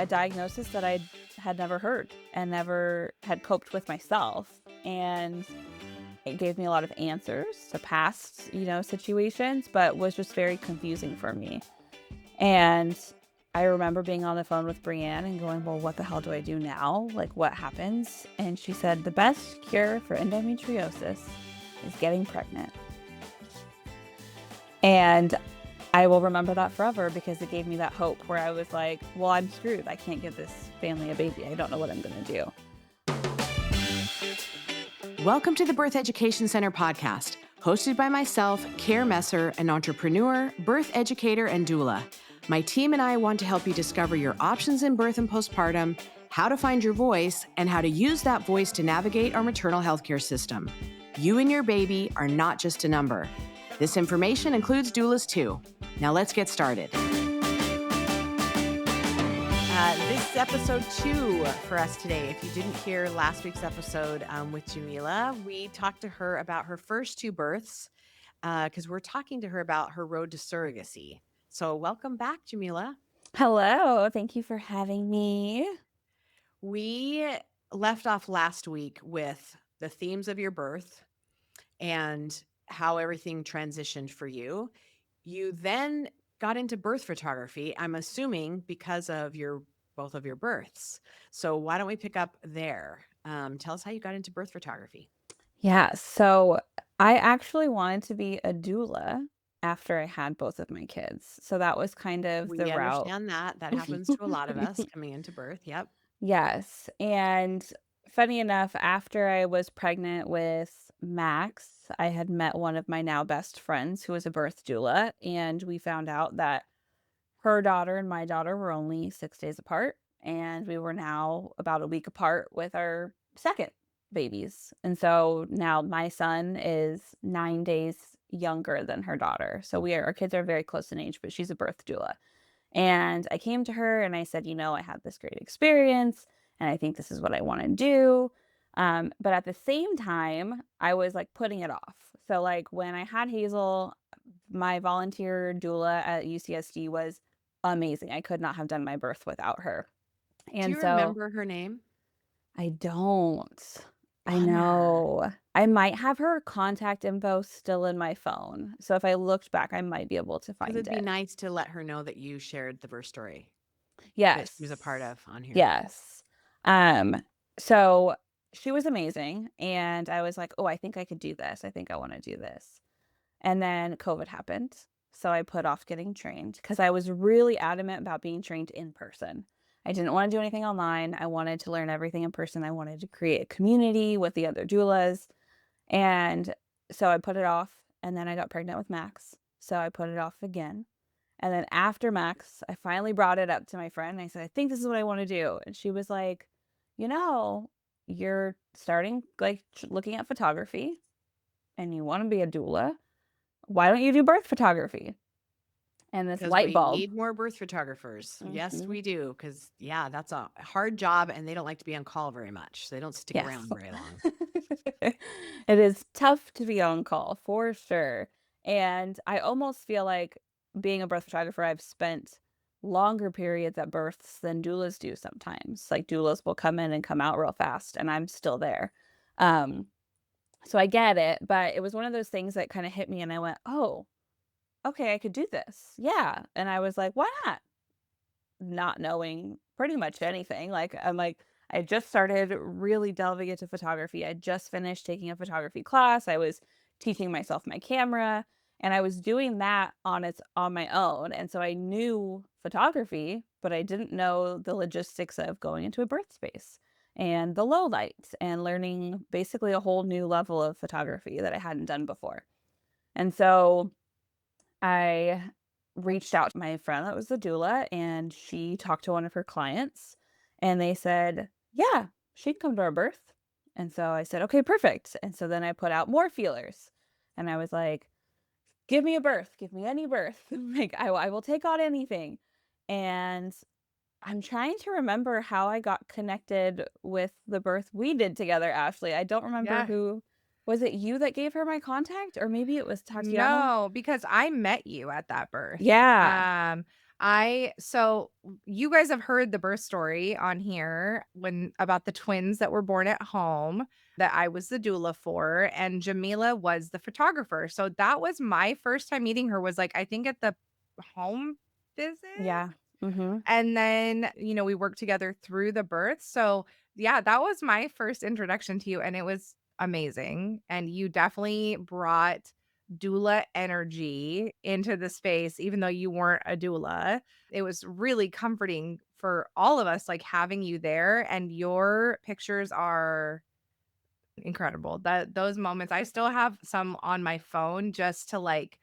a diagnosis that I had never heard and never had coped with myself. And it gave me a lot of answers to past, situations, but was just very confusing for me. And I remember being on the phone with Brienne and going, well, what the hell do I do now? Like, what happens? And she said, the best cure for endometriosis is getting pregnant. And I will remember that forever because it gave me that hope where I was like, well, I'm screwed. I can't give this family a baby. I don't know what I'm going to do. Welcome to the Birth Education Center podcast, hosted by myself, Care Messer, an entrepreneur, birth educator, and doula. My team and I want to help you discover your options in birth and postpartum, how to find your voice, and how to use that voice to navigate our maternal healthcare system. You and your baby are not just a number. This information includes doulas too. Now let's get started. This is episode 2 for us today. If you didn't hear last week's episode with Jamilah, we talked to her about her first 2 births because we're talking to her about her road to surrogacy. So welcome back, Jamilah. Hello. Thank you for having me. We left off last week with the themes of your birth and how everything transitioned for you. You then got into birth photography, I'm assuming because of both of your births. So why don't we pick up there? Tell us how you got into birth photography. Yeah. So I actually wanted to be a doula after I had both of my kids. So that was kind of the We route. understand that. That happens to a lot of us coming into birth. Yep. Yes. And funny enough, after I was pregnant with Max, I had met one of my now best friends who was a birth doula. And we found out that her daughter and my daughter were only 6 days apart. And we were now about a week apart with our second babies. And so now my son is 9 days younger than her daughter. So our kids are very close in age, but she's a birth doula. And I came to her and I said, I had this great experience and I think this is what I want to do. But at the same time, I was like putting it off. So, like, when I had Hazel, my volunteer doula at UCSD was amazing. I could not have done my birth without her. Do And you so remember her name? I don't. I Bummer. know. I might have her contact info still in my phone. So if I looked back, I might be able to Because find it'd be it. nice to let her know that you shared the birth story that she was a part Yes. of on here. Yes. Um, so she was amazing, and I was like, "Oh, I think I could do this. I think I wanna do this." And then COVID happened, so I put off getting trained because I was really adamant about being trained in person. I didn't wanna do anything online. I wanted to learn everything in person. I wanted to create a community with the other doulas, and so I put it off, and then I got pregnant with Max, so I put it off again. And then after Max, I finally brought it up to my friend, and I said, "I think this is what I wanna do." And she was like, "You know, you're starting, like, looking at photography, and you wanna be a doula. Why don't you do birth photography?" And this Because light we bulb. need more birth photographers. Yes, Mhm. we do. Because, yeah, that's a hard job and they don't like to be on call very much. So they don't stick Yes. around very long. It is tough to be on call, for sure. And I almost feel like being a birth photographer, I've spent longer periods at births than doulas do sometimes. Like, doulas will come in and come out real fast, and I'm still there. Um, so I get it, but it was one of those things that kinda hit me, and I went, "Oh, okay, I could do this. Yeah." And I was like, "Why not?" Not knowing pretty much anything. Like, I'm like, I just started really delving into photography. I just finished taking a photography class. I was teaching myself my camera, and I was doing that on my own. And so I knew photography, but I didn't know the logistics of going into a birth space and the low lights and learning basically a whole new level of photography that I hadn't done before. And so I reached out to my friend that was the doula, and she talked to one of her clients, and they said, "Yeah, she'd come to our birth." And so I said, "Okay, perfect." And so then I put out more feelers, and I was like, "Give me a birth, give me any birth. Like, I will take on anything." And I'm trying to remember how I got connected with the birth we did together, Ashley. I don't remember Yeah. who. Was it you that gave her my contact, or maybe it was Tatiana? No, because I met you at that birth. Yeah. You guys have heard the birth story on here when about the twins that were born at home that I was the doula for, and Jamilah was the photographer. So that was my first time meeting her, was like, I think at the home visit. Yeah. Mhm. And then, we worked together through the birth. So, yeah, that was my first introduction to you, and it was amazing. And you definitely brought doula energy into the space, even though you weren't a doula. It was really comforting for all of us, like having you there. And your pictures are incredible. That those moments, I still have some on my phone just to like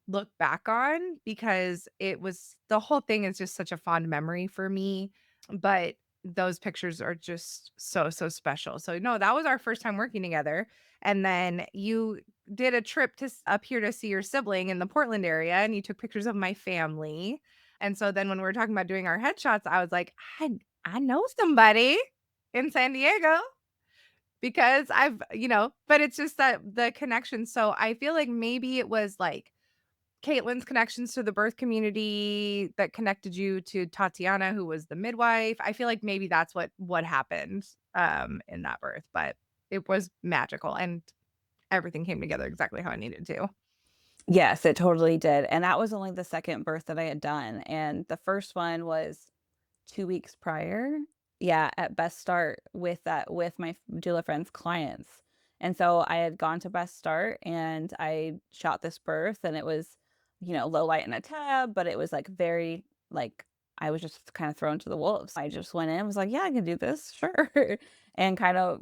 look back on, because the whole thing is just such a fond memory for me. But those pictures are just so, so special. So no, that was our first time working together. And then you did a trip up here to see your sibling in the Portland area, and you took pictures of my family. And so then when we were talking about doing our headshots, I was like, I know somebody in San Diego, because but it's just that the connection. So I feel like maybe it was like Caitlin's connections to the birth community that connected you to Tatiana, who was the midwife. I feel like maybe that's what happened in that birth, but it was magical, and everything came together exactly how I needed to. Yes, it totally did, and that was only the 2nd birth that I had done, and the first one was 2 weeks prior. Yeah, at Best Start with my doula friend's clients, and so I had gone to Best Start, and I shot this birth, and it was, low light in a tub, but it was, like, very, like, I was just kinda thrown to the wolves. I just went in and was like, "Yeah, I can do this, sure," and kinda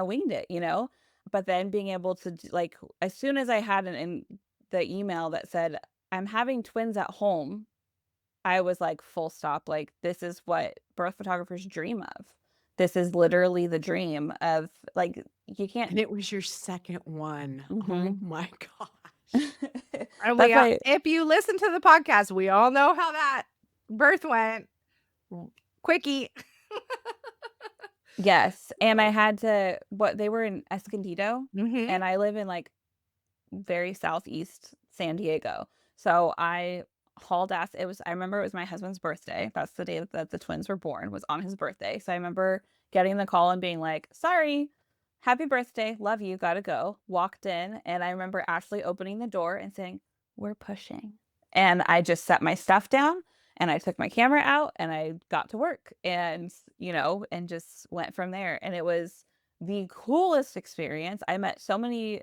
winged it, you know? But then being able to like, as soon as I had an in the email that said, "I'm having twins at home," I was like, "Full stop," like, this is what birth photographers dream of. This is literally the dream of like, you And can't. it was your second one. Oh Mhm. my gosh. And That's why. if you listen to the podcast, we all know how that birth went. Quickie. Yes, and I So, had to what they were in Escondido, mhm. and I live in, like, very southeast San Diego. So I hauled ass. I remember it was my husband's birthday. That's the day that the twins were born, was on his birthday. So I remember getting the call and being like, "Sorry, happy birthday, love you, gotta go." Walked in, and I remember Ashley opening the door and saying, "We're pushing." And I just set my stuff down, and I took my camera out, and I got to work, and, and just went from there. And it was the coolest experience. I met so many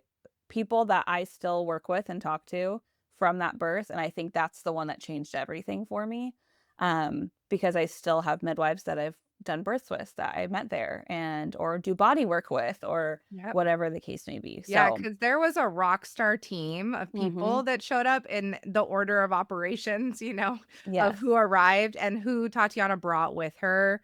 people that I still work with and talk to from that birth, and I think that's the one that changed everything for me, because I still have midwives that I've done births with that I met there and or do body work with or Yep. whatever the case may be. Yeah, So, because there was a rock star team of people mhm, that showed up in the order of operations, of yes. who arrived and who Tatiana brought with her.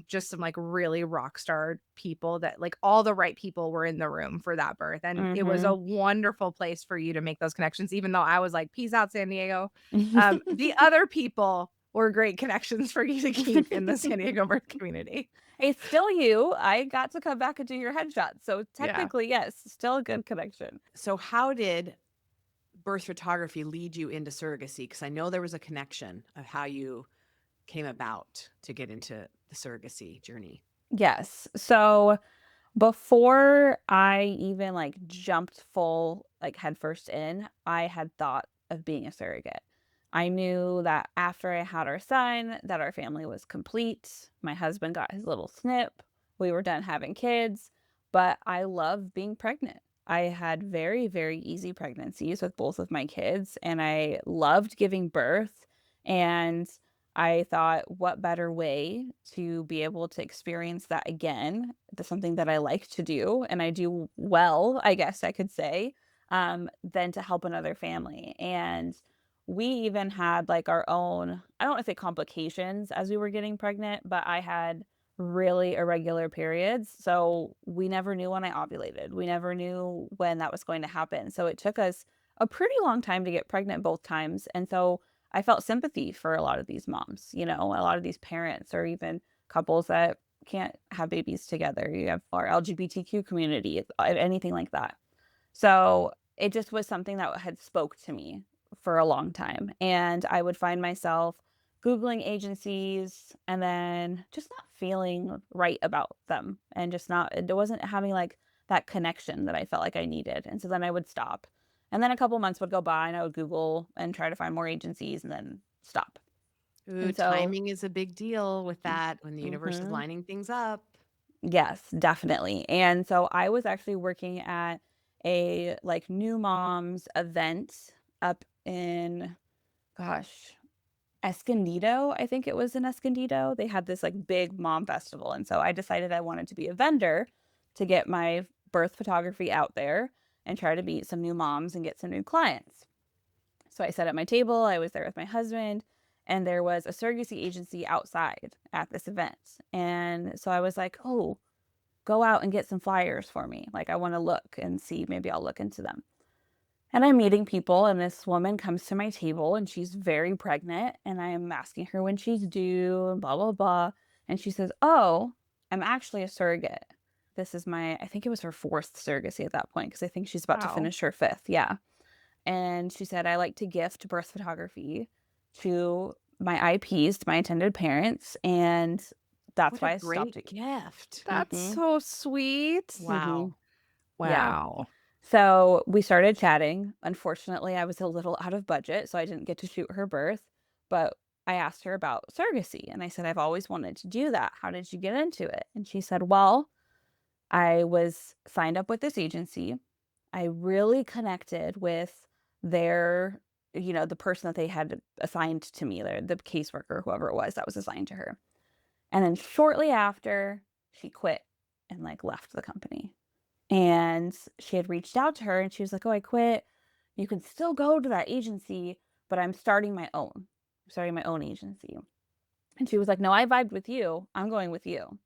Just some like really rock star people that like all the right people were in the room for that birth. And it was a Mhm. wonderful place for you to make those connections, even though I was like, peace out, San Diego. The other people were great connections for you to keep in the San Diego birth community. It's still you. I got to come back and do your headshot, so Yeah. technically, yes, still a good connection. So, how did birth photography lead you into surrogacy? Because I know there was a connection of how you came about to get into the surrogacy journey. Yes. So before I even, like, jumped full, like, headfirst in, I had thought of being a surrogate. I knew that after I had our son, that our family was complete. My husband got his little snip. We were done having kids, but I love being pregnant. I had very, very easy pregnancies with both of my kids, and I loved giving birth, and I thought, what better way to be able to experience that again? That's something that I like to do and I do well, I guess I could say, than to help another family. And we even had like our own, I don't want to say complications as we were getting pregnant, but I had really irregular periods. So we never knew when I ovulated. We never knew when that was going to happen. So it took us a pretty long time to get pregnant both times. And so I felt sympathy for a lot of these moms, a lot of these parents or even couples that can't have babies together. You have our LGBTQ community, anything like that. So it just was something that had spoke to me for a long time. And I would find myself Googling agencies and then just not feeling right about them and just not, it wasn't having like that connection that I felt like I needed. And so then I would stop. And then a couple months would go by and I would Google and try to find more agencies and then stop. Ooh, And so, timing is a big deal with that when the universe is mhm, lining things up. yes, definitely. And so I was actually working at a like new moms event up in, gosh, Escondido. I think it was in Escondido. They had this like big mom festival. And so I decided I wanted to be a vendor to get my birth photography out there and try to meet some new moms and get some new clients. So I sat at my table, I was there with my husband, and there was a surrogacy agency outside at this event. And so I was like, oh, go out and get some flyers for me. Like, I want to look and see, maybe I'll look into them. And I'm meeting people, and this woman comes to my table, and she's very pregnant. And I am asking her when she's due, and blah, blah, blah. And she says, oh, I'm actually a surrogate. This is my, I think it was her fourth surrogacy at that point, because I think she's about to Wow. finish her fifth. Yeah. And she said, I like to gift birth photography to my IPs, to my intended parents. And that's What a why I stopped great it. gift. That's Mm-hmm. so sweet. Mm-hmm. Wow. Yeah. Wow. So we started chatting. Unfortunately, I was a little out of budget, so I didn't get to shoot her birth. But I asked her about surrogacy and I said, I've always wanted to do that. How did you get into it? And she said, well, I was signed up with this agency. I really connected with their, the person that they had assigned to me, the caseworker, whoever it was that was assigned to her. And then shortly after, she quit and like left the company. And she had reached out to her and she was like, "Oh, I quit. You can still go to that agency, but I'm starting my own. I'm starting my own agency." And she was like, "No, I vibed with you. I'm going with you."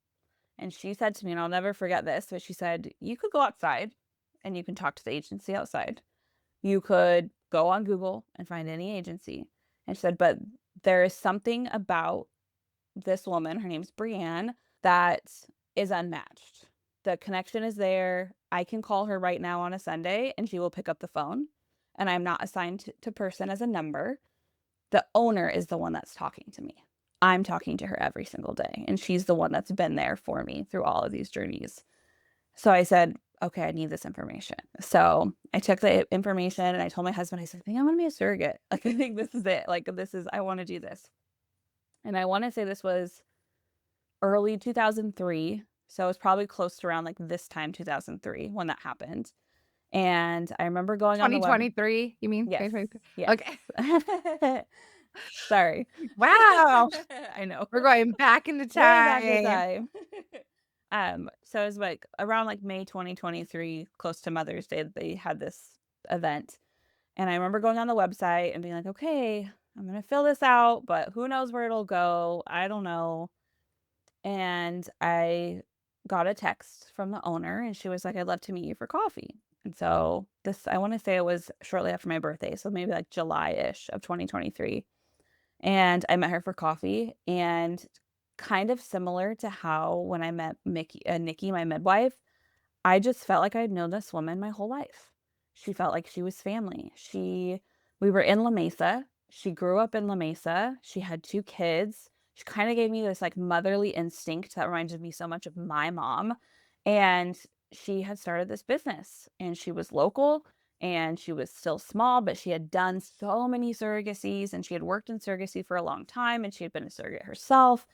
And she said to me, and I'll never forget this, but she said, "You could go outside and you can talk to the agency outside. You could go on Google and find any agency." And she said, "But there is something about this woman, her name's Brienne, that is unmatched. The connection is there. I can call her right now on a Sunday and she will pick up the phone. And I'm not assigned to person as a number. The owner is the one that's talking to me. I'm talking to her every single day. And she's the one that's been there for me through all of these journeys." So I said, okay, I need this information. So I took the information and I told my husband, I said, I think I'm going to be a surrogate. Like, I think this is it. Like, I want to do this. And I want to say this was early 2003, so it was probably close to around, like, this time, 2003, when that happened, and I remember going on the web. 2023, you mean? Yes, 2023? yes. Okay. Sorry. Wow. I know. We're going back into Way back in time. time. So it was, like, around, like, May 2023, close to Mother's Day that they had this event, and I remember going on the website and being like, "Okay, I'm gonna fill this out, but who knows where it'll go, I don't know." And I got a text from the owner and she was like, "I'd love to meet you for coffee." And so I want to say it was shortly after my birthday. So maybe like July-ish of 2023. And I met her for coffee and kind of similar to how when I met Nikki, my midwife, I just felt like I'd known this woman my whole life. She felt like she was family. We were in La Mesa. She grew up in La Mesa. She had 2 kids. She kind of gave me this like motherly instinct that reminded me so much of my mom. And she had started this business and she was local and she was still small, but she had done so many surrogacies and she had worked in surrogacy for a long time and she had been a surrogate herself.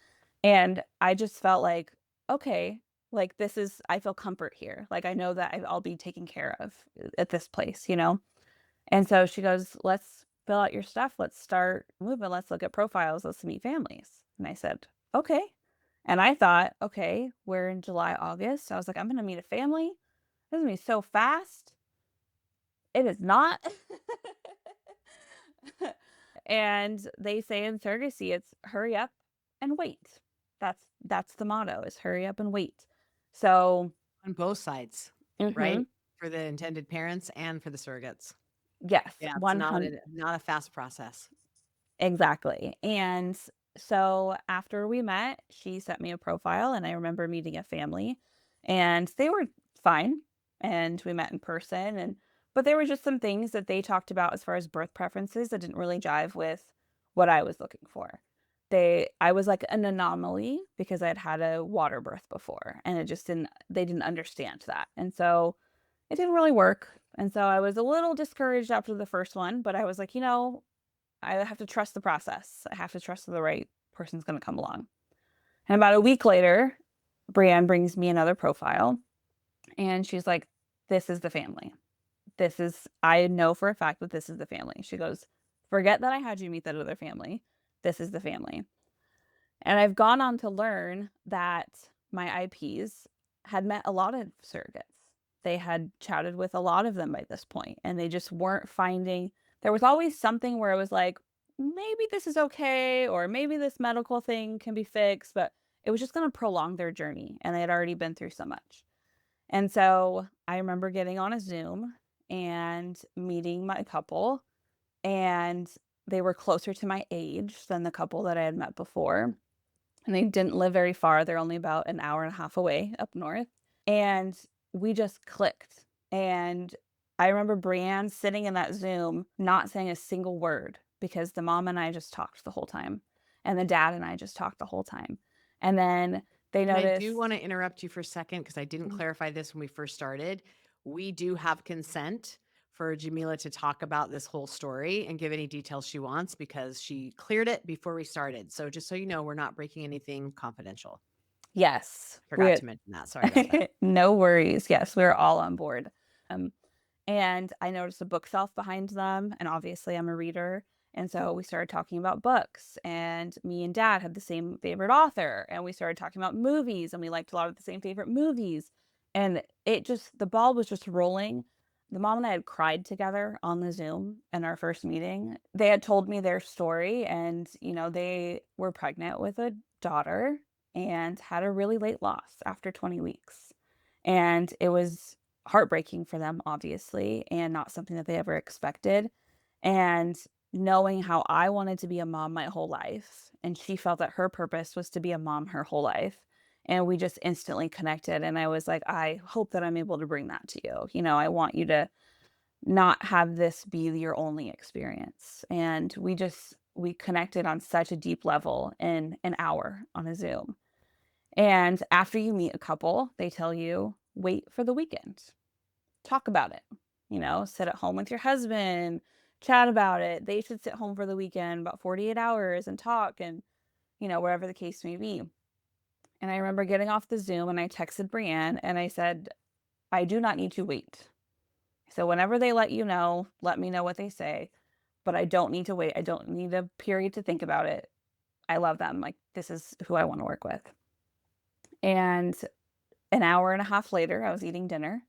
And I just felt like, okay, like, I feel comfort here. Like, I know that I'll be taken care of at this place, you know? And so she goes, "Let's fill out your stuff. Let's start moving. Let's look at profiles. Let's meet families." And I said, "Okay." And I thought, okay, we're in July, August. I was like, I'm going to meet a family. This is going to be so fast. It is not. And they say in surrogacy, it's hurry up and wait. That's the motto is hurry up and wait. So, On both sides, mhm. right? For the intended parents and for the surrogates. Yes, Yeah, it's 100. not a fast process. Exactly. And so after we met, she sent me a profile and I remember meeting a family and they were fine. And we met in person and But there were just some things that they talked about as far as birth preferences that didn't really jive with what I was looking for. I was like an anomaly because I'd had a water birth before, and it just didn't they didn't understand that. And so it didn't really work. And so I was a little discouraged after the first one, but I was like, I have to trust the process. I have to trust that the right person's going to come along. And about a week later, Brienne brings me another profile and she's like, this is the family. I know for a fact that this is the family. She goes, forget that I had you meet that other family. This is the family. And I've gone on to learn that my IPs had met a lot of surrogates. They had chatted with a lot of them by this point, and they just weren't finding there was always something where it was like, maybe this is okay, or maybe this medical thing can be fixed, but it was just going to prolong their journey, and they had already been through so much. And so I remember getting on a Zoom and meeting my couple, and they were closer to my age than the couple that I had met before. And they didn't live very far. They're only about an hour and a half away up north. And we just clicked. And I remember Brienne sitting in that Zoom, not saying a single word because the mom and I just talked the whole time. And the dad and I just talked the whole time. And then they And I do noticed, want to interrupt you for a second because I didn't clarify this when we first started. We do have consent for Jamilah to talk about this whole story and give any details she wants because she cleared it before we started. So just so you know, we're not breaking anything confidential. yes, Forgot to mention that. Sorry about that. no worries. Yes, we were all on board. Um, and I noticed a bookshelf behind them, and obviously I'm a reader. And so we started talking about books, and me and dad had the same favorite author, and we started talking about movies, and we liked a lot of the same favorite movies. And the ball was just rolling. The mom and I had cried together on the Zoom in our first meeting. They had told me their story, and, they were pregnant with a daughter and had a really late loss after 20 weeks. And it was heartbreaking for them, obviously, and not something that they ever expected. And knowing how I wanted to be a mom my whole life, and she felt that her purpose was to be a mom her whole life. And we just instantly connected. And I was like, I hope that I'm able to bring that to you. I want you to not have this be your only experience. And we connected on such a deep level in an hour on a Zoom. And after you meet a couple, they tell you, wait for the weekend. Talk about it. Sit at home with your husband, chat about it. They should sit home for the weekend, about 48 hours, and talk and, wherever the case may be. And I remember getting off the Zoom and I texted Brienne and I said, I do not need to wait. So whenever they let you know, let me know what they say. But I don't need to wait. I don't need a period to think about it. I love them. Like, this is who I want to work with. And an hour and a half later, I was eating dinner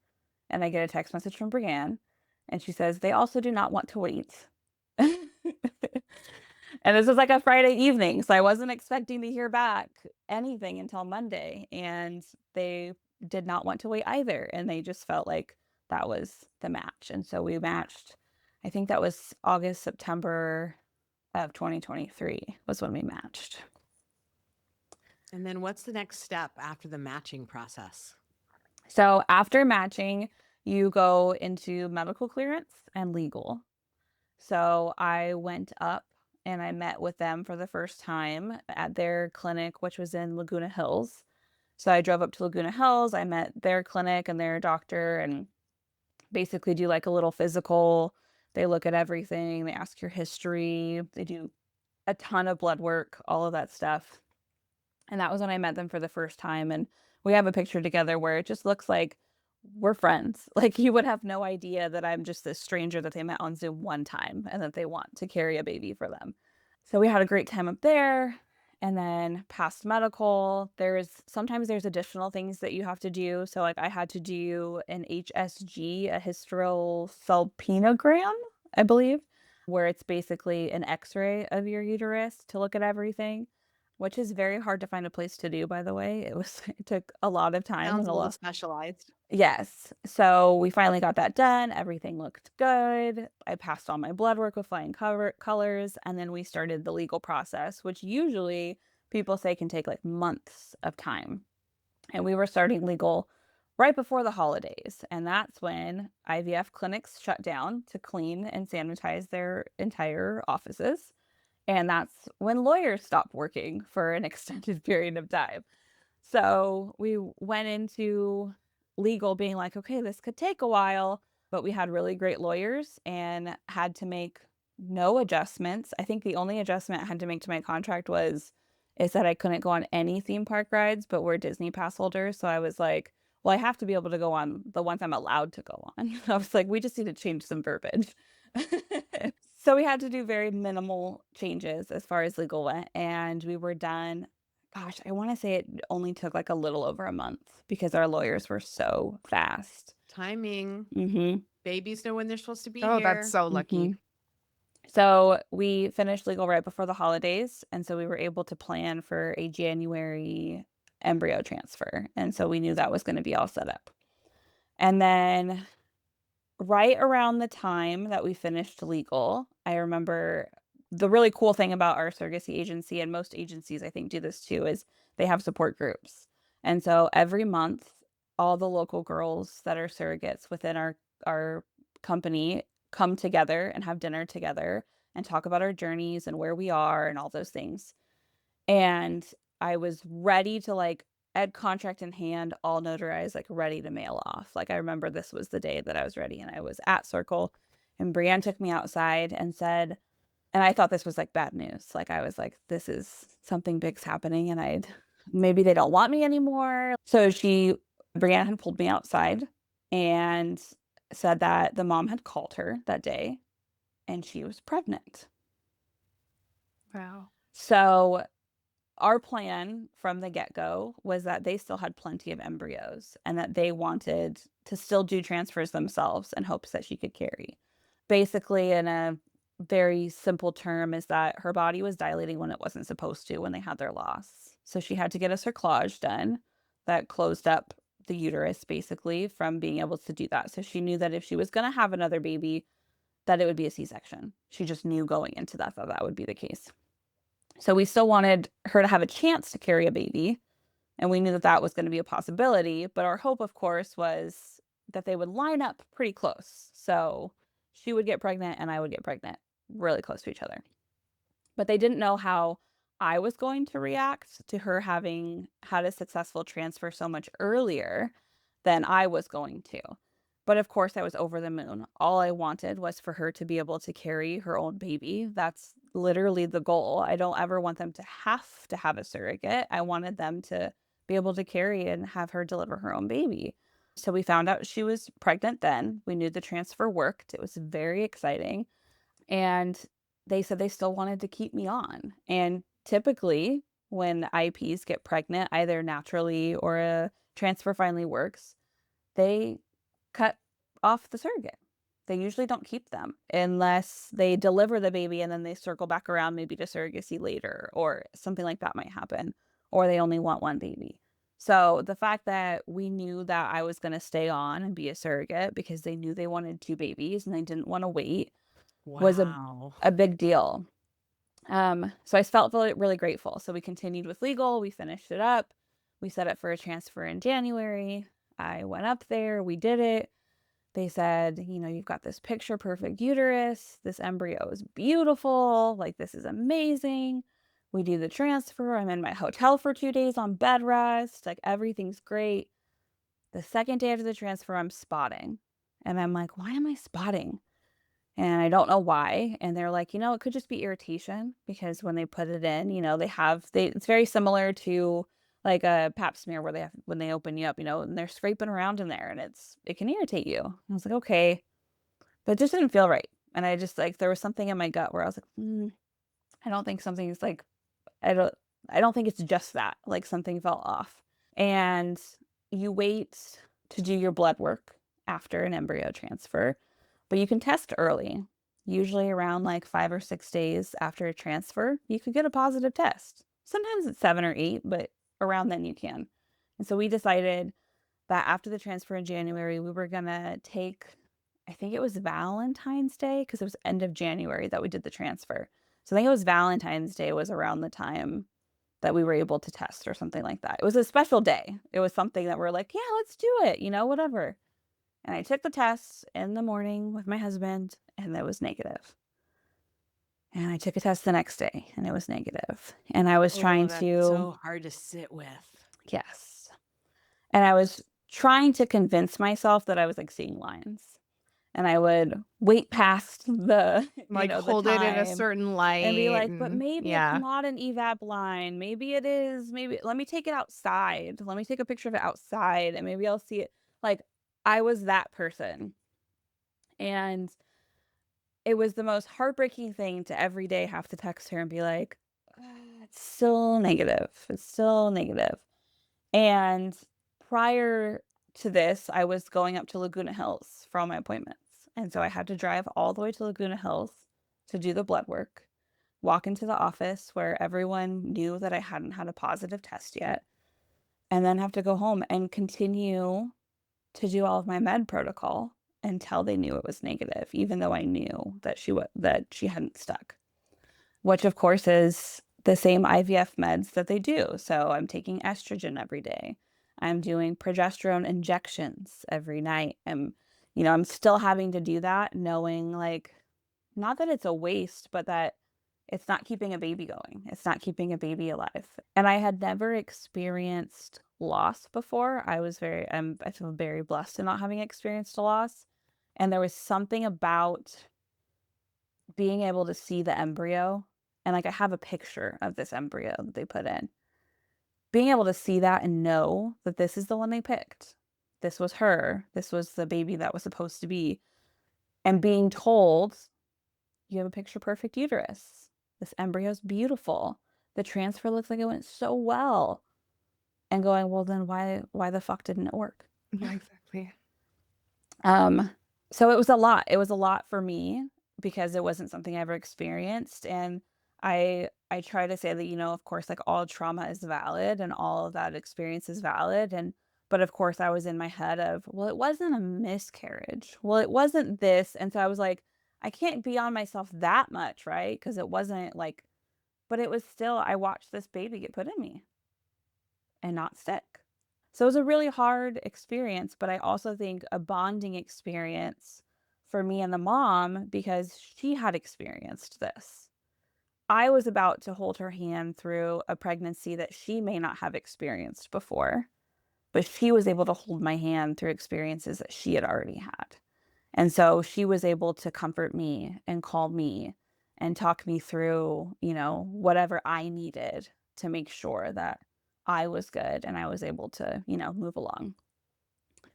and I get a text message from Brienne and she says, they also do not want to wait. And this was like a Friday evening, so I wasn't expecting to hear back anything until Monday. And they did not want to wait either. And they just felt like that was the match. And so we matched, I think that was August, September of 2023 was when we matched. And then what's the next step after the matching process? So after matching, you go into medical clearance and legal. So I went up and I met with them for the first time at their clinic, which was in Laguna Hills. So I drove up to Laguna Hills. I met their clinic and their doctor and basically do like a little physical. They look at everything, they ask your history, they do a ton of blood work, all of that stuff. And that was when I met them for the first time. And we have a picture together where it just looks like we're friends. Like you would have no idea that I'm just this stranger that they met on Zoom one time and that they want to carry a baby for them. So we had a great time up there. And then past medical, sometimes there's additional things that you have to do. So like I had to do an HSG, a hysterosalpingogram, I believe, where it's basically an x-ray of your uterus to look at everything, which is very hard to find a place to do, by the way. It took a lot of time Sounds and a a little lot. specialized. Yes. So we finally got that done. Everything looked good. I passed all my blood work with flying colors. And then we started the legal process, which usually people say can take like months of time. And we were starting legal right before the holidays. And that's when IVF clinics shut down to clean and sanitize their entire offices. And that's when lawyers stopped working for an extended period of time. So we went into legal being like, okay, this could take a while, but we had really great lawyers and had to make no adjustments. I think the only adjustment I had to make to my contract was is that I couldn't go on any theme park rides, but we're Disney pass holders. So I was like, well, I have to be able to go on the ones I'm allowed to go on. I was like, we just need to change some verbiage. So we had to do very minimal changes as far as legal went, and we were done. Gosh, I wanna say it only took, like, a little over a month because our lawyers were so fast. Timing. Mhm, Babies know when they're supposed to be Oh, that's here. so lucky. mhm. So, we finished legal right before the holidays, and so we were able to plan for a January embryo transfer, and so we knew that was gonna be all set up. And then right around the time that we finished legal, I remember the really cool thing about our surrogacy agency, and most agencies I think do this too, is they have support groups. And so every month, all the local girls that are surrogates within our company come together and have dinner together and talk about our journeys and where we are and all those things. And I was ready to, like, ed contract in hand, all notarized, like, ready to mail off. Like, I remember this was the day that I was ready, and I was at Circle, and Brienne took me outside and said and I thought this was, like, bad news. Like, I was like, "This is something big's happening, and I'd maybe they don't want me anymore." So Brienne had pulled me outside and said that the mom had called her that day, and she was pregnant. Wow. So our plan from the get-go was that they still had plenty of embryos and that they wanted to still do transfers themselves in hopes that she could carry. Basically, in a very simple term, is that her body was dilating when it wasn't supposed to when they had their loss. So she had to get a cerclage done that closed up the uterus basically from being able to do that. So she knew that if she was going to have another baby, that it would be a C-section. She just knew going into that that that would be the case. So we still wanted her to have a chance to carry a baby, and we knew that that was gonna be a possibility, but our hope, of course, was that they would line up pretty close. So she would get pregnant and I would get pregnant really close to each other. But they didn't know how I was going to react to her having had a successful transfer so much earlier than I was going to. But of course, I was over the moon. All I wanted was for her to be able to carry her own baby. That's literally the goal. I don't ever want them to have a surrogate. I wanted them to be able to carry and have her deliver her own baby. So we found out she was pregnant then. We knew the transfer worked. It was very exciting. And they said they still wanted to keep me on. And typically, when IPs get pregnant, either naturally or a transfer finally works, they cut off the surrogate. They usually don't keep them unless they deliver the baby and then they circle back around maybe to surrogacy later or something like that might happen, or they only want one baby. So the fact that we knew that I was going to stay on and be a surrogate because they knew they wanted two babies and they didn't want to wait was Wow. a big deal. So I felt really grateful. So we continued with legal, we finished it up. We set up for a transfer in January. I went up there, we did it. They said, "You've got this picture perfect uterus. This embryo is beautiful. Like, this is amazing." We do the transfer. I'm in my hotel for 2 days on bed rest. Like, everything's great. The second day after the transfer, I'm spotting. And I'm like, "Why am I spotting?" And I don't know why, and they're like, it could just be irritation because when they put it in, it's very similar to, like, a pap smear where they have when they open you up, and they're scraping around in there, and it can irritate you. I was like, "Okay," but it just didn't feel right, and I just, like there was something in my gut where I was like, I don't think something's, like I don't I don't think it's just that, like, something felt off." And you wait to do your blood work after an embryo transfer, but you can test early. Usually around like 5 or 6 days after a transfer, you could get a positive test. Sometimes it's 7 or 8, but around then you can. And so we decided that after the transfer in January, we were gonna take I think it was Valentine's Day because it was end of January that we did the transfer. So I think it was Valentine's Day was around the time that we were able to test or something like that. It was a special day. It was something that we're like, "Yeah, let's do it," whatever. And I took the test in the morning with my husband, and it was negative. And I took a test the next day, and it was negative. And I was Oh, trying that's to so hard to sit with. yes. And I was trying to convince myself that I was, like, seeing lines. And I would wait past the, Like, the hold it in a time certain and be light like, "But and maybe it's yeah. not an evap line. Maybe it is. Maybe let me take it outside. Let me take a picture of it outside, and maybe I'll see it." Like, I was that person. And it was the most heartbreaking thing to every day have to text her and be like, It's still negative. It's still negative." And prior to this, I was going up to Laguna Hills for all my appointments. And so I had to drive all the way to Laguna Hills to do the blood work, walk into the office where everyone knew that I hadn't had a positive test yet, and then have to go home and continue to do all of my med protocol until they knew it was negative, even though I knew that she hadn't stuck. Which, of course, is the same IVF meds that they do. So I'm taking estrogen every day. I'm doing progesterone injections every night. I'm still having to do that knowing, like, not that it's a waste, but that it's not keeping a baby going. It's not keeping a baby alive. And I had never experienced loss before. I feel very blessed in not having experienced a loss. And there was something about being able to see the embryo, and, like, I have a picture of this embryo that they put in. Being able to see that and know that this is the one they picked. This was her. This was the baby that was supposed to be, and being told, "You have a picture perfect uterus. This embryo's beautiful. The transfer looks like it went so well." And going, "Well, then why the fuck didn't it work?" Yeah, exactly. Um, so it was a lot. It was a lot for me because it wasn't something I ever experienced, and I try to say that, of course, like, all trauma is valid and all of that experience is valid, but of course I was in my head of, well, it wasn't a miscarriage. Well, it wasn't this, and so I was like, I can't be on myself that much, right? Because it wasn't like, but it was still, I watched this baby get put in me and not stick. So it was a really hard experience, but I also think a bonding experience for me and the mom because she had experienced this. I was about to hold her hand through a pregnancy that she may not have experienced before, but she was able to hold my hand through experiences that she had already had. And so she was able to comfort me and calm me and talk me through, whatever I needed to make sure that I was good and I was able to, move along.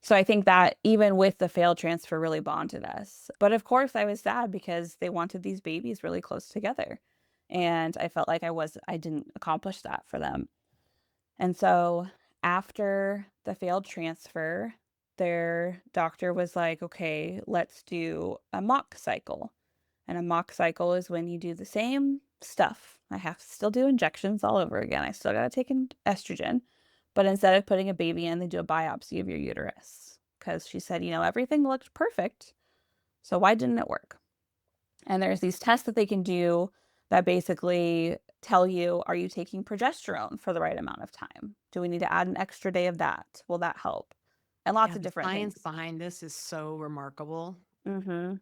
So I think that even with the failed transfer really bonded us. But of course I was sad because they wanted these babies really close together. And I felt like I didn't accomplish that for them. And so after the failed transfer, their doctor was like, "Okay, let's do a mock cycle." And a mock cycle is when you do the same stuff. I have to still do injections all over again. I still got to take estrogen. But instead of putting a baby in, they do a biopsy of your uterus. Because she said, everything looked perfect. So why didn't it work? And there's these tests that they can do that basically tell you, are you taking progesterone for the right amount of time? Do we need to add an extra day of that? Will that help? And lots Yeah, of the different science things. behind this is so remarkable. Mhm.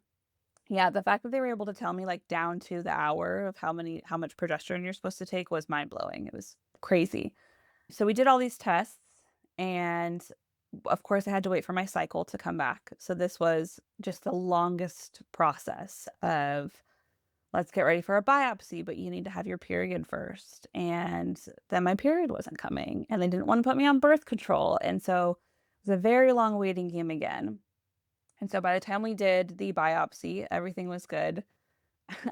Yeah, the fact that they were able to tell me, like, down to the hour of how much progesterone you're supposed to take was mind-blowing. It was crazy. So we did all these tests, and of course, I had to wait for my cycle to come back. So this was just the longest process of, let's get ready for a biopsy, but you need to have your period first. And then my period wasn't coming, and they didn't want to put me on birth control. And so it was a very long waiting game again. And so by the time we did the biopsy, everything was good.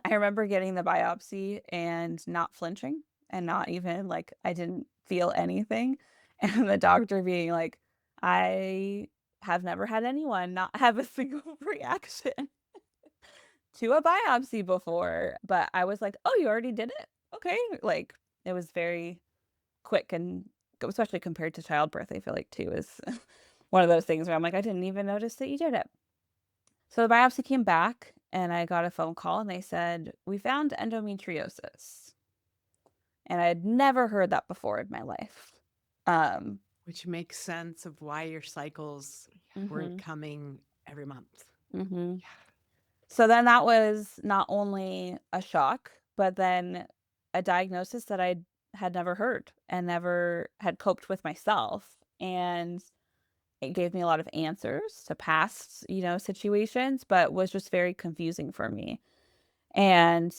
I remember getting the biopsy and not flinching and not even like I didn't feel anything. And the doctor being like, "I have never had anyone not have a single reaction to a biopsy before." But I was like, "Oh, you already did it? Okay." Like, it was very quick, and especially compared to childbirth, I feel like too is one of those things where I'm like, "I didn't even notice that you did it." So the biopsy came back and I got a phone call and they said, "We found endometriosis." and I had never heard that before in my life. Um, Which makes sense of why your cycles weren't mhm, coming every month. mhm. Yeah. So then that was not only a shock, but then a diagnosis that I had never heard and never had coped with myself. And it gave me a lot of answers to past, situations, but was just very confusing for me. And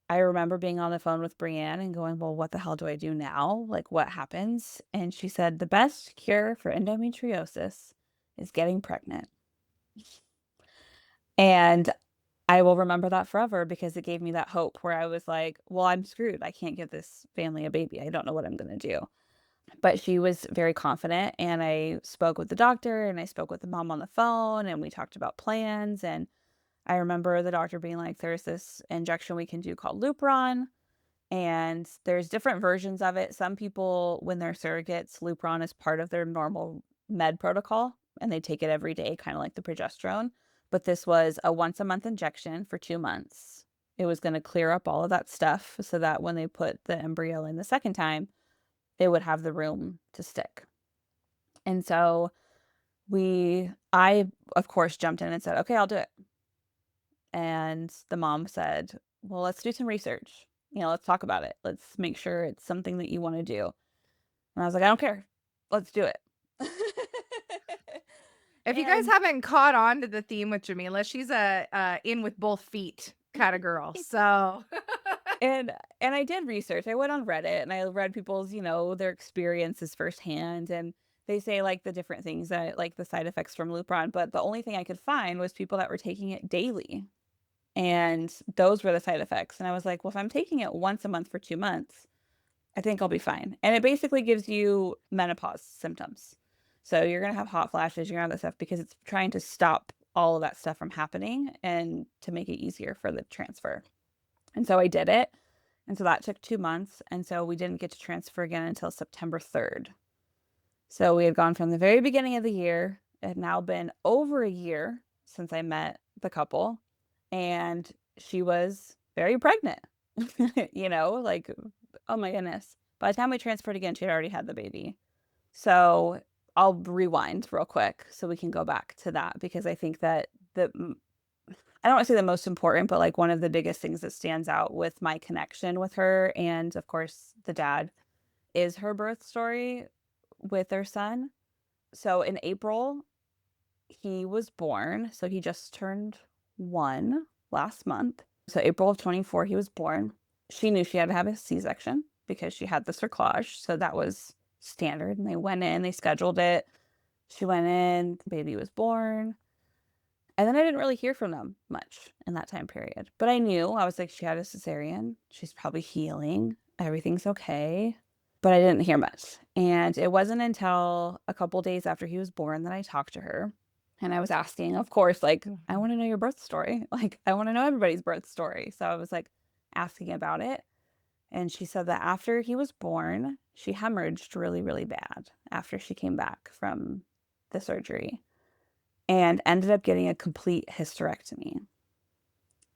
I remember being on the phone with Brienne and going, "Well, what the hell do I do now? Like, what happens?" And she said, "The best cure for endometriosis is getting pregnant." And I will remember that forever because it gave me that hope where I was like, "Well, I'm screwed. I can't give this family a baby. I don't know what I'm going to do." But she was very confident, and I spoke with the doctor and I spoke with the mom on the phone and we talked about plans. And I remember the doctor being like, "There's this injection we can do called Lupron, and there's different versions of it." Some people, when they're surrogates, Lupron is part of their normal med protocol and they take it every day, kind of like the progesterone. But this was a once a month injection for 2 months. It was going to clear up all of that stuff so that when they put the embryo in the second time, it would have the room to stick. And so I, of course, jumped in and said, "Okay, I'll do it." And the mom said, "Well, let's do some research. Let's talk about it. Let's make sure it's something that you want to do." And I was like, "I don't care. Let's do it." If you guys And haven't caught on to the theme with Jamilah, she's a in with both feet kind of girl. So and I did research. I went on Reddit and I read people's, their experiences firsthand, and they say like the different things that like the side effects from Lupron, but the only thing I could find was people that were taking it daily. And those were the side effects. And I was like, "Well, if I'm taking it once a month for 2 months, I think I'll be fine." And it basically gives you menopause symptoms. So you're gonna have hot flashes, you're gonna have that stuff because it's trying to stop all of that stuff from happening and to make it easier for the transfer. And so I did it. And so that took 2 months. And so we didn't get to transfer again until September 3rd. So we had gone from the very beginning of the year. It had now been over a year since I met the couple, and she was very pregnant. Like, oh my goodness. By the time we transferred again, she had already had the baby. So I'll rewind real quick so we can go back to that because I think that I don't want to say the most important, but like one of the biggest things that stands out with my connection with her and of course the dad is her birth story with their son. So in April, he was born. So he just turned 1 last month. So April of 24, he was born. She knew she had to have a C-section because she had the cerclage. So that was standard. And they went in, they scheduled it. She went in, the baby was born. And then I didn't really hear from them much in that time period. But I was like, she had a cesarean. She's probably healing. Everything's okay. But I didn't hear much. And it wasn't until a couple days after he was born that I talked to her. And I was asking, of course, like, "I Mhm. want to know your birth story." Like, I want to know everybody's birth story. So I was like asking about it. And she said that after he was born, she hemorrhaged really, really bad after she came back from the surgery and ended up getting a complete hysterectomy.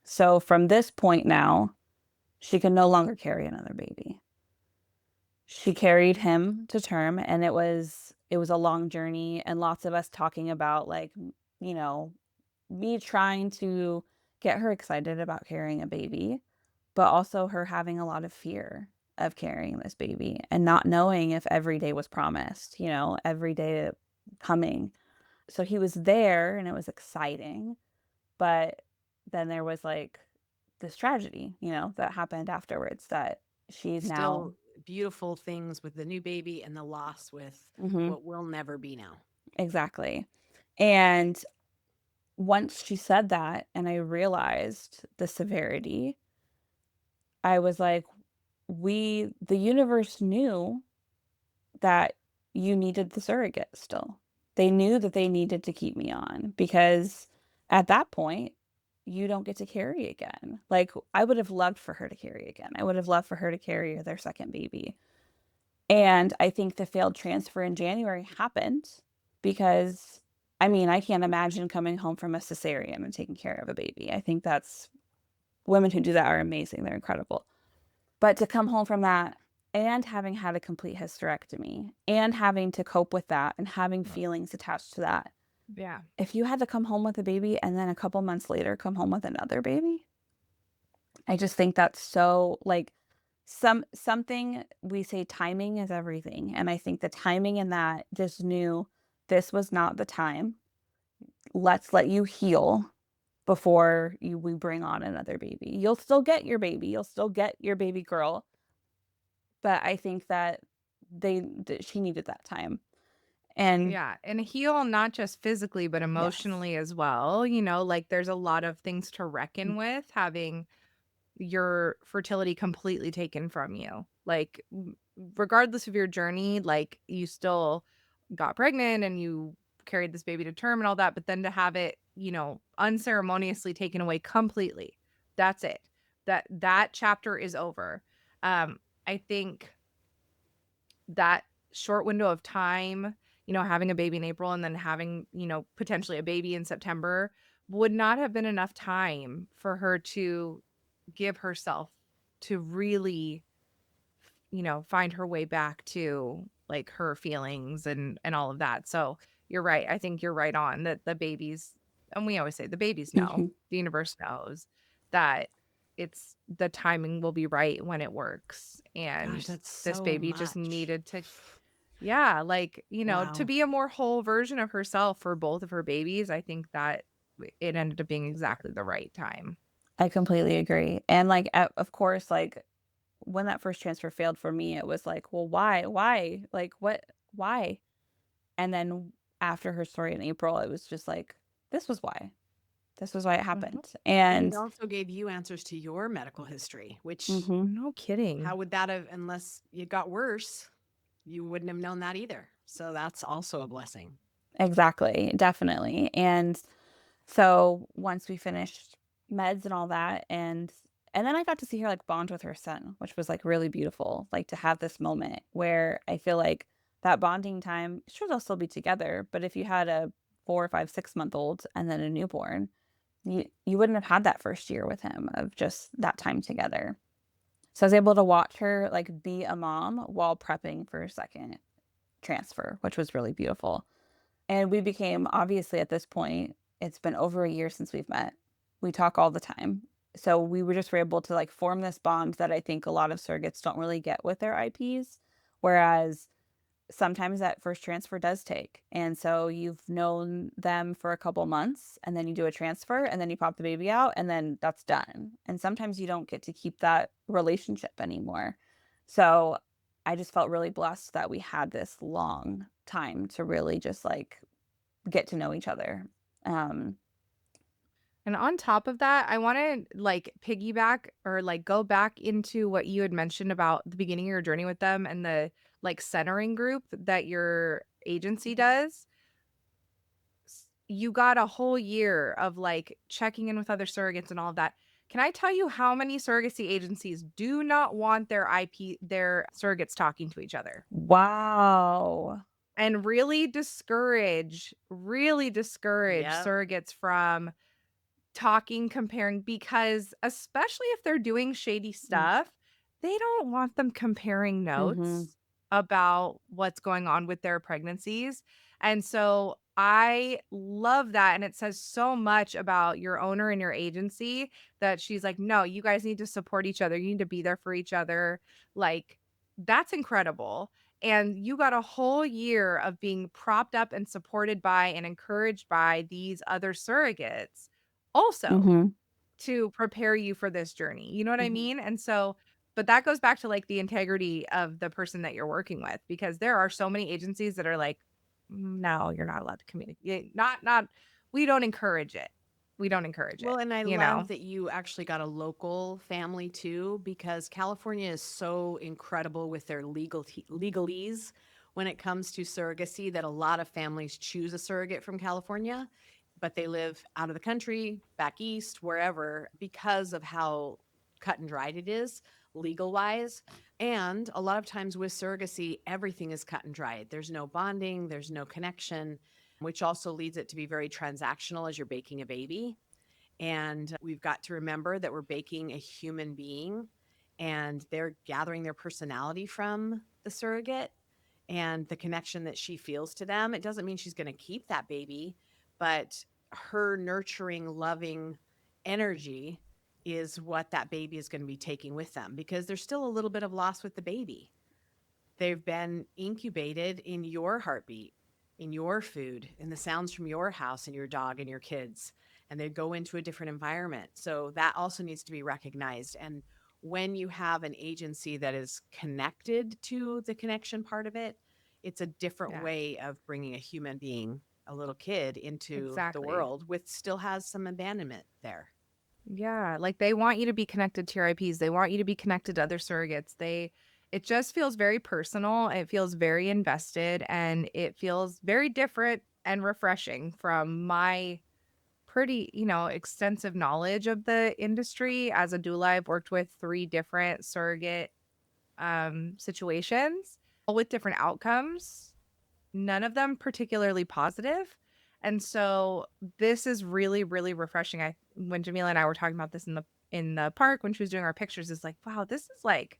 So from this point now, she can no longer carry another baby. She carried him to term, and it was a long journey and lots of us talking about, like, you know, me trying to get her excited about carrying a baby, but also her having a lot of fear of carrying this baby and not knowing if every day was promised, every day coming. So he was there and it was exciting, but then there was, like, this tragedy, that happened afterwards that she's now. Still beautiful things with the new baby and the loss with Mhm, what will never be now. exactly. And once she said that and I realized the severity, I was like, the universe knew that you needed the surrogate still. They knew that they needed to keep me on because at that point, you don't get to carry again. Like, I would have loved for her to carry again. I would have loved for her to carry their second baby. And I think the failed transfer in January happened because, I mean, I can't imagine coming home from a cesarean and taking care of a baby. I think that's women who do that are amazing. They're incredible. But to come home from that and having had a complete hysterectomy and having to cope with that and having feelings attached to that. Yeah. If you had to come home with a baby and then a couple months later come home with another baby, I just think that's so like something we say timing is everything. And I think the timing in that just knew this was not the time. Let's let you heal before we bring on another baby. You'll still get your baby. You'll still get your baby girl. But I think that she needed that time. And Yeah, and heal not just physically, but yes. emotionally as well, like, there's a lot of things to reckon with having your fertility completely taken from you. Like, regardless of your journey, like, you still got pregnant and you carried this baby to term and all that, but then to have it, unceremoniously taken away completely. That's it. That chapter is over. I think that short window of time, having a baby in April and then having, potentially a baby in September would not have been enough time for her to give herself to really, find her way back to like her feelings and all of that. So you're right. I think you're right on that the babies, and we always say the babies know, Mhm. the universe knows that it's the timing will be right when it works. Gosh, And that's this so baby just much. needed to, yeah, like, to Wow. be a more whole version of herself for both of her babies. I think that it ended up being exactly the right time. I completely agree. And like of course, like when that first transfer failed for me, it was like, well, why? Why? Like what why? And then after her story in April, it was just like, this was why. This was why it Mhm. happened. And it And also gave you answers to your medical history, which mhm, No kidding. how would that have, unless it got worse, you wouldn't have known that either. So that's also a blessing. exactly, definitely. And so once we finished meds and all that, and then I got to see her like bond with her son, which was like really beautiful. Like to have this moment where I feel like that bonding time, sure they'll still be together, but if you had a 4, 5, 6 month old and then a newborn, you wouldn't have had that first year with him of just that time together. So I was able to watch her like be a mom while prepping for a second transfer, which was really beautiful. And we became obviously at this point, it's been over a year since we've met. We talk all the time. So we were able to like form this bond that I think a lot of surrogates don't really get with their IPs. Whereas sometimes that first transfer does take. And so you've known them for a couple months and then you do a transfer and then you pop the baby out and then that's done. And sometimes you don't get to keep that relationship anymore. So I just felt really blessed that we had this long time to really just like get to know each other. Um, And on top of that, I want to like piggyback or like go back into what you had mentioned about the beginning of your journey with them and the like centering group that your agency Mhm. does. You got a whole year of like checking in with other surrogates and all of that. Can I tell you how many surrogacy agencies do not want their surrogates talking to each other? Wow. And really discourage Yep. surrogates from talking, comparing, because especially if they're doing shady stuff, they don't want them comparing Mm-hmm. notes about what's going on with their pregnancies. And so I love that. And it says so much about your owner and your agency that she's like, no, you guys need to support each other. You need to be there for each other. Like, that's incredible. And you got a whole year of being propped up and supported by and encouraged by these other surrogates also Mm-hmm. to prepare you for this journey. You know what I Hmm. mean? And so, but that goes back to like the integrity of the person that you're working with, because there are so many agencies that are like, no, you're not allowed to communicate. Not, we don't encourage it. We don't encourage it, Well, and I you love know? that you actually got a local family too, because California is so incredible with their legalese when it comes to surrogacy that a lot of families choose a surrogate from California, but they live out of the country, back east, wherever, because of how cut and dried it is legal wise. And a lot of times with surrogacy, everything is cut and dried. There's no bonding, there's no connection, which also leads it to be very transactional as you're baking a baby. And we've got to remember that we're baking a human being. and they're gathering their personality from the surrogate and the connection that she feels to them. It doesn't mean she's going to keep that baby, but her nurturing, loving energy is what that baby is going to be taking with them, because there's still a little bit of loss with the baby. They've been incubated in your heartbeat, in your food, in the sounds from your house and your dog and your kids, and they go into a different environment. So that also needs to be recognized. And when you have an agency that is connected to the connection part of it, it's a different Yeah, way of bringing a human being, a little kid, into the exactly. world with still has some abandonment there. Yeah, like they want you to be connected to your IPs. They want you to be connected to other surrogates. It just feels very personal. It feels very invested and it feels very different and refreshing from my pretty, extensive knowledge of the industry. As a doula, I've worked with 3 different surrogate situations, all with different outcomes, none of them particularly positive. And so this is really, really refreshing. I When Jamila and I were talking about this in the park when she was doing our pictures, is like, wow, this is like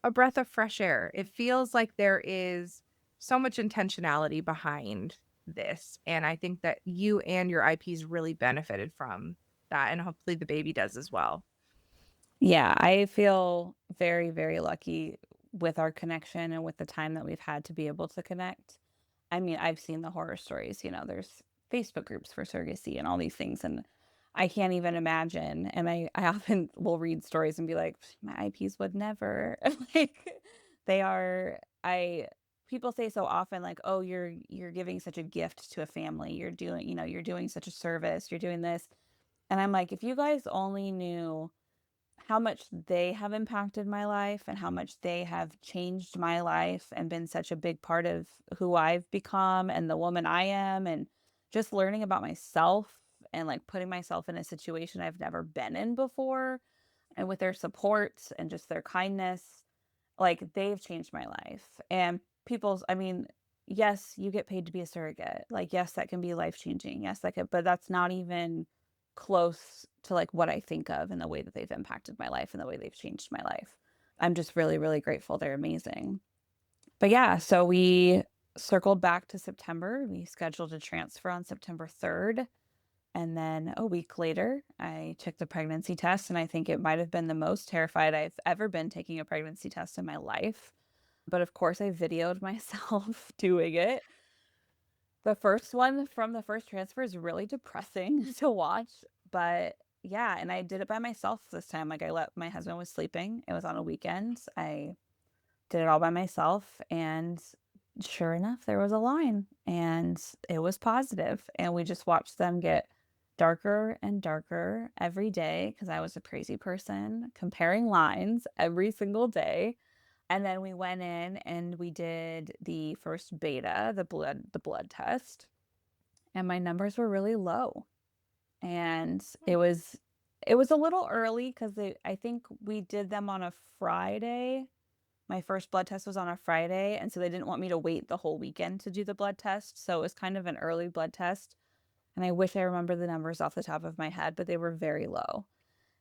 a breath of fresh air. It feels like there is so much intentionality behind this. And I think that you and your IPs really benefited from that. And hopefully the baby does as well. Yeah, I feel very, very lucky with our connection and with the time that we've had to be able to connect. I mean, I've seen the horror stories, there's Facebook groups for surrogacy and all these things, and I can't even imagine. And I often will read stories and be like, my IPs would never. Like they are I people say so often like, oh, you're giving such a gift to a family. You're doing such a service, you're doing this. And I'm like, if you guys only knew how much they have impacted my life and how much they have changed my life and been such a big part of who I've become and the woman I am, and just learning about myself and like putting myself in a situation I've never been in before, and with their support and just their kindness, like they've changed my life. And I mean, yes, you get paid to be a surrogate. Like, yes, that can be life changing. Yes, that could, but that's not even close to like what I think of in the way that they've impacted my life and the way they've changed my life. I'm just really, really grateful. They're amazing. But yeah, so we circled back to September. We scheduled a transfer on September 3rd. And then a week later, I took the pregnancy test, and I think it might have been the most terrified I've ever been taking a pregnancy test in my life. But of course, I videoed myself doing it. The first one from the first transfer is really depressing to watch, but yeah, and I did it by myself this time. Like, I let my husband was sleeping. It was on a weekend. I did it all by myself, and sure enough, there was a line, and it was positive, and we just watched them get darker and darker every day because I was a crazy person comparing lines every single day. And then we went in and we did the first beta, the blood test, and my numbers were really low. And it was a little early because I think we did them on a Friday. My first blood test was on a Friday, and so they didn't want me to wait the whole weekend to do the blood test, so it was kind of an early blood test, and I wish I remember the numbers off the top of my head, but they were very low.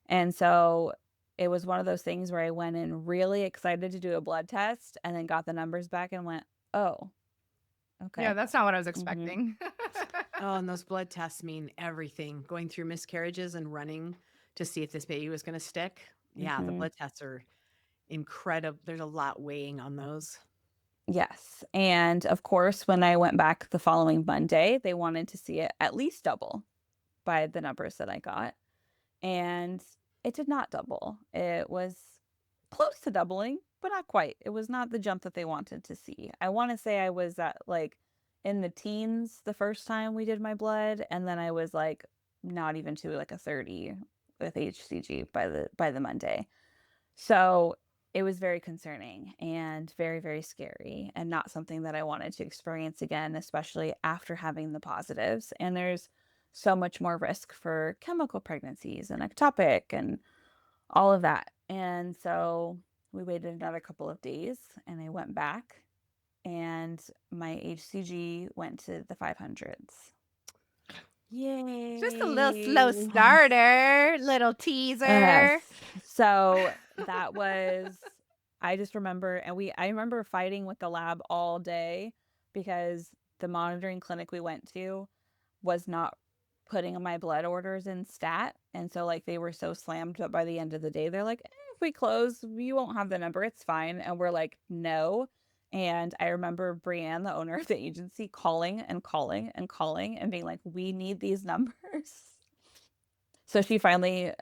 And so it was one of those things where I went in really excited to do a blood test and then got the numbers back and went, "Oh, Yeah, okay." that's not what I was Mhm. expecting. Oh, and those blood tests mean everything. Going through miscarriages and running to see if this baby was going to stick. Yeah, the Mhm. blood tests are incredible. There's a lot weighing on those. Yes, and of course, when I went back the following Monday, they wanted to see it at least double by the numbers that I got. And it did not double. It was close to doubling, but not quite. It was not the jump that they wanted to see. I want to say I was at like in the teens the first time we did my blood, and then I was like not even to like a 30 with HCG by the Monday. So it was very concerning and very, very scary and not something that I wanted to experience again, especially after having the positives. And there's so much more risk for chemical pregnancies and ectopic and all of that. And so we waited another couple of days and I went back and my HCG went to the 500s. Just a little slow Yay. starter, little teaser. Yes. So that was I just remember I remember fighting with the lab all day because the monitoring clinic we went to was not putting my blood orders in stat, and so, like, they were so slammed that by the end of the day, they're like, if we close, you won't have the number, it's fine," and we're like, "No," and I remember Brianne, the owner of the agency, calling and calling and calling and being like, "We need these numbers." So she finally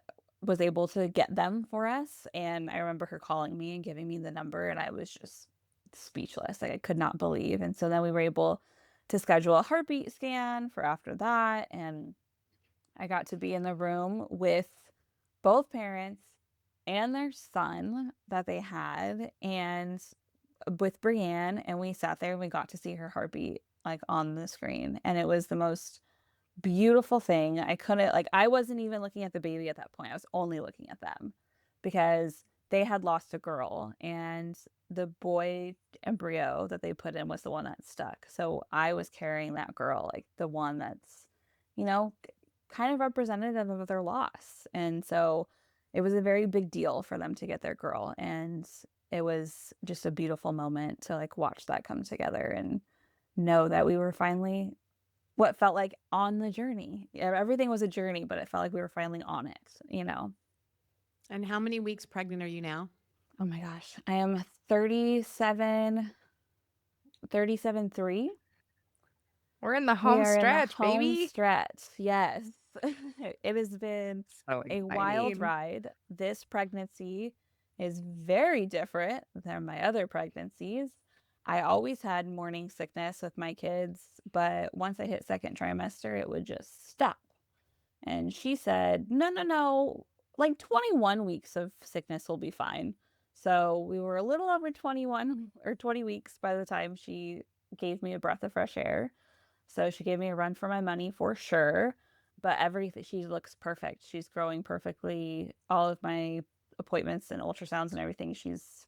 was able to get them for us, and I remember her calling me and giving me the number, and I was just speechless, like, I could not believe, and so then we were able to schedule a heartbeat scan for after that, and I got to be in the room with both parents and their son that they had, and with Brienne, and we sat there and we got to see her heartbeat, like, on the screen, and it was the most beautiful thing. I couldn't like, I wasn't even looking at the baby at that point, I was only looking at them because they had lost a girl, and the boy embryo that they put in was the one that stuck, so I was carrying that girl, like, the one that's, kind of representative of their loss, and so it was a very big deal for them to get their girl, and it was just a beautiful moment to, like, watch that come together and know that we were finally what felt like on the journey. Everything was a journey, but it felt like we were finally on it? And how many weeks pregnant are you now? Oh my gosh. I am 37, 37 3. We're in the We home are in the stretch, home baby. stretch. Yes. It has been So a wild exciting. ride. This pregnancy is very different than my other pregnancies. I always had morning sickness with my kids, but once I hit second trimester, it would just stop. And she said, "No, no, no, like 21 weeks of sickness will be fine." So we were a little over 21 or 20 weeks by the time she gave me a breath of fresh air. So she gave me a run for my money for sure. But everything, she looks perfect. She's growing perfectly. All of my appointments and ultrasounds and everything, she's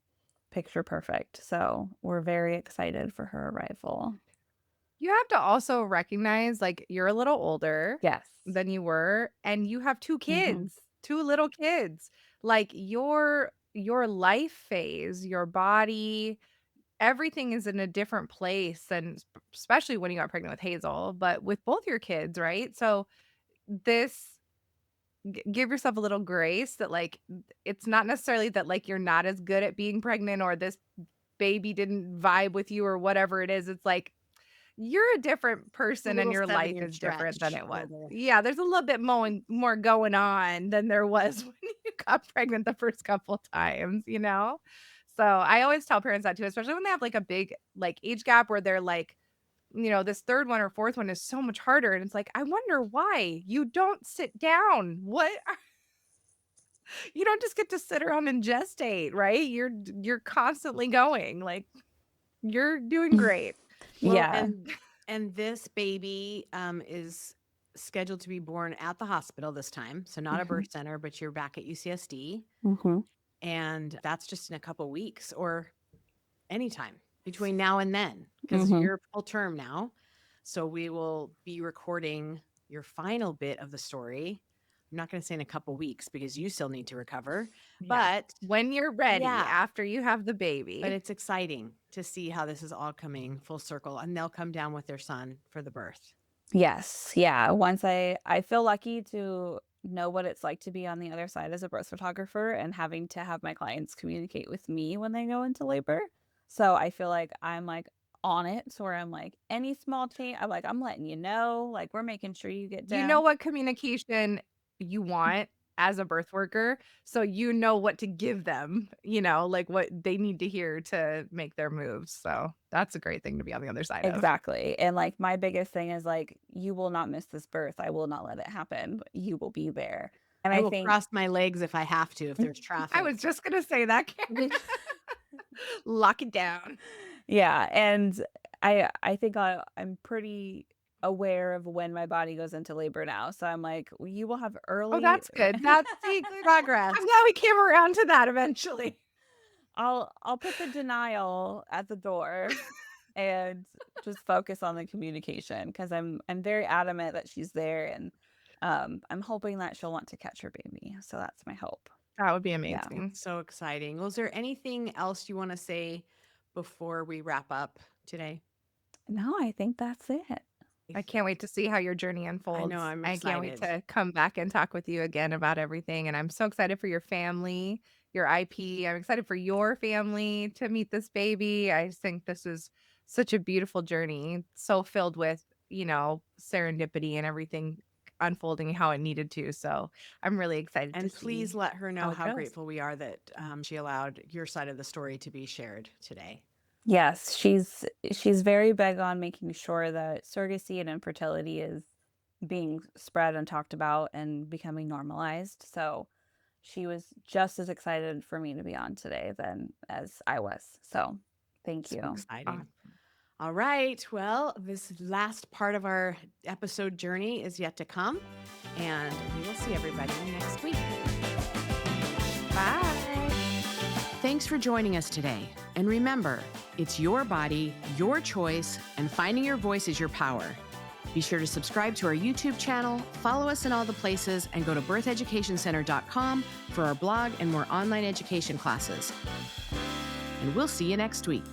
picture perfect. So we're very excited for her arrival. You have to also recognize, like, you're a little older Yes. than you were, and you have 2 Hmm. kids, 2 little kids. Like, your life phase, your body, everything is in a different place, and especially when you got pregnant with Hazel, but with both your kids, right? So, this give yourself a little grace that, like, it's not necessarily that, like, you're not as good at being pregnant or this baby didn't vibe with you or whatever it is. It's like you're a different A person and little your life 7-year is different than stretch. it A was. little. Yeah, there's a little bit more going on than there was when you got pregnant the first couple times, you know? So, I always tell parents that too, especially when they have, like, a big, like, age gap where they're like, this 3rd one or 4th one is so much harder, and it's like, "I wonder why you don't sit down. What you don't just get to sit around and gestate, right? You're constantly going, like, you're doing great." Well, Yeah. and this baby is scheduled to be born at the hospital this time, so not a Hmm. birth center, but you're back at UCSD, Hmm. and that's just in a couple weeks or anytime between now and then because Hmm. you're full term now. So we will be recording your final bit of the story. I'm not going to say in a couple weeks because you still need to recover, Yeah. but When you're ready yeah, after you have the but baby. it's exciting to see how this is all coming full circle and they'll come down with their son for the birth. Yes, yeah, once I feel lucky to know what it's like to be on the other side as a birth photographer and having to have my clients communicate with me when they go into labor. So I feel like I'm, like, on it, so where I'm like, any small change I'm like, "I'm letting you know, like, we're making sure you get You know down." what communication you want as a birth worker, so you know what to give them, like, what they need to hear to make their moves, so that's a great thing to be on the other side of. Exactly, and, like, my biggest thing is, like, "You will not miss this birth, I will not let it happen, you will be there." And I I will think cross my legs if I have to, if there's I traffic. was just gonna say that, Karen. Lock it down. Yeah, and I think I'm pretty aware of when my body goes into labor now, so I'm like, "Well, you will have Oh, early." that's good. That's see, good Progress. I'm glad we came around to that eventually. I'll put the denial at the door and just focus on the communication because I'm very adamant that she's there, and I'm hoping that she'll want to catch her baby, so that's my hope. That would be Yeah. amazing. So exciting. Was there anything else you want to say before we wrap up today? No, I think that's it. I can't wait to see how your journey I know, unfolds. I'm I can't wait excited. to come back and talk with you again about everything. And I'm so excited for your family, your IP. I'm excited for your family to meet this baby. I just think this is such a beautiful journey, so filled with, serendipity and everything unfolding how it needed to. So I'm really excited to And please see let her know how it how goes. grateful we are that she allowed your side of the story to be shared today. Yes, she's very big on making sure that surrogacy and infertility is being spread and talked about and becoming normalized. So she was just as excited for me to be on today than as I was. So thank So you. exciting. All right. Well, this last part of our episode journey is yet to come, and we will see everybody next week. Bye. Thanks for joining us today. And remember, it's your body, your choice, and finding your voice is your power. Be sure to subscribe to our YouTube channel, follow us in all the places, and go to birtheducationcenter.com for our blog and more online education classes. And we'll see you next week.